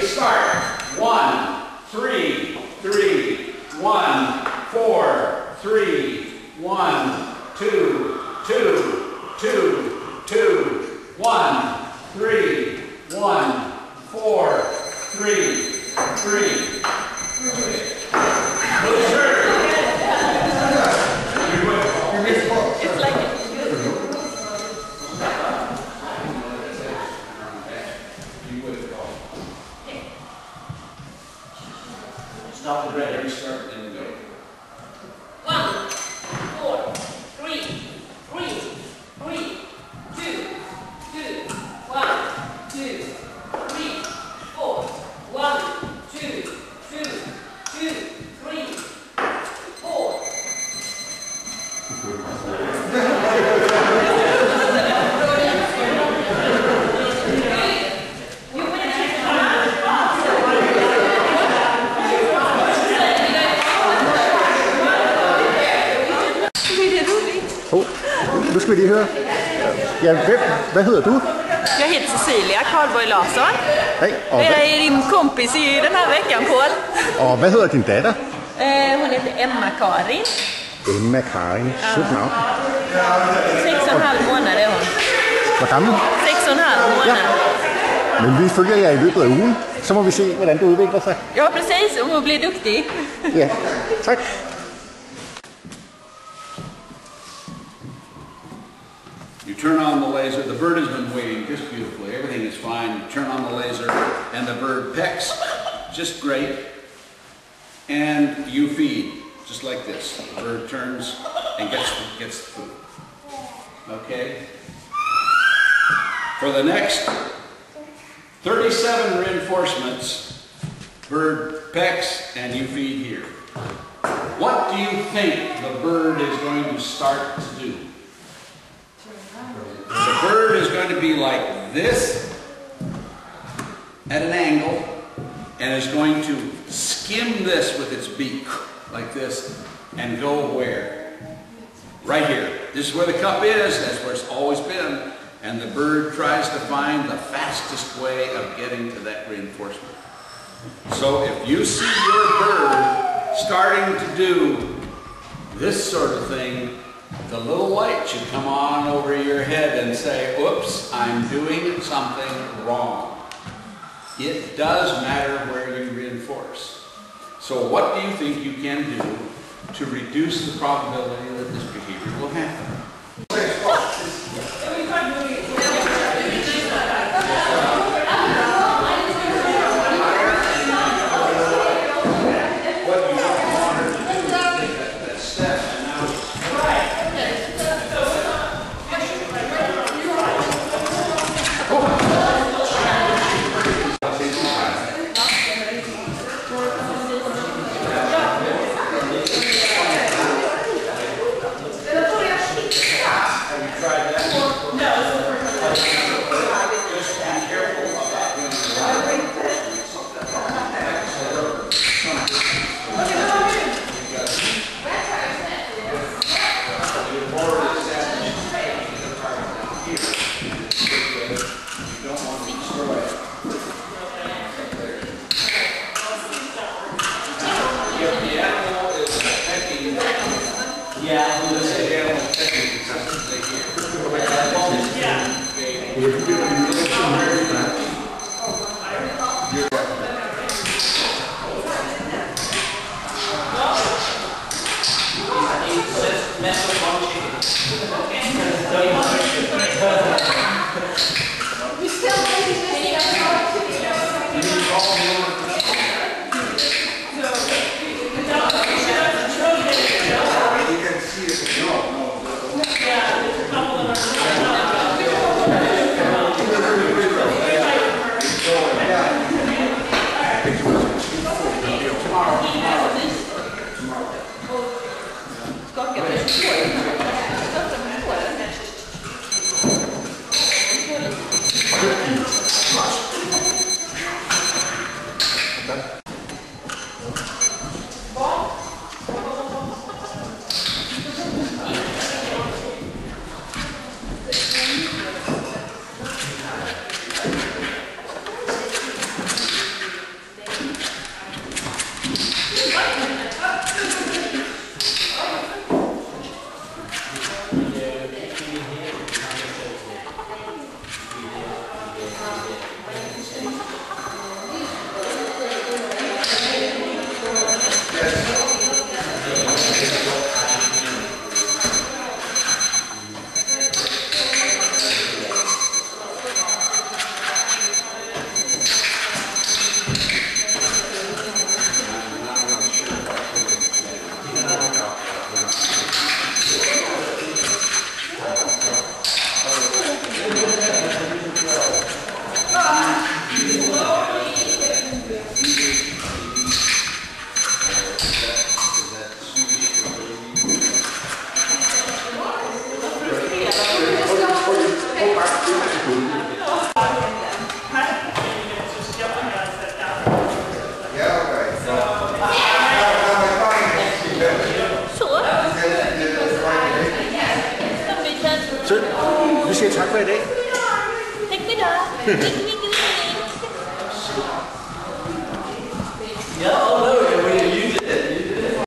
start. 1, 3, 3, 1, 4, 3, 1, 2, 2, 2, 2, 1, 3, 1, 4, 3, 3. It's like Stop the red, restart, and then go. 1, 4, 3, 3, 3, 2, 2, 1, 2, 3, 4, 1, 2, 2, 2, 3, 4. Nu skal vi lige høre. Ja, hvad hedder du? Jag heter Cecilia Karlborg Larsson. Hej. Og jag är din kompis i den här veckan, Paul. Og hvad hedder din datter? Hon heter Emma-Karin. Emma-Karin. Sødt navn. 6,5 månader är hon. Hvor gammel? 6,5 månader. Ja. Men vi følger jer i løbet af ugen. Så må vi se, hvordan det udvikler sig. Ja, precis. Om hon blir duktig. Ja, tak. You turn on the laser, the bird has been waiting just beautifully, everything is fine. You turn on the laser and the bird pecks just great, and you feed just like this. The bird turns and gets the food. Okay? For the next 37 reinforcements, bird pecks and you feed here. What do you think the bird is going to start to do? The bird is going to be like this at an angle and is going to skim this with its beak like this and go where? Right here. This is where the cup is. That's where it's always been. And the bird tries to find the fastest way of getting to that reinforcement. So if you see your bird starting to do this sort of thing, the little light should come on over your head and say, oops, I'm doing something wrong. It does matter where you reinforce. So what do you think you can do to reduce the probability that this behavior will happen? for det. Tack för idag.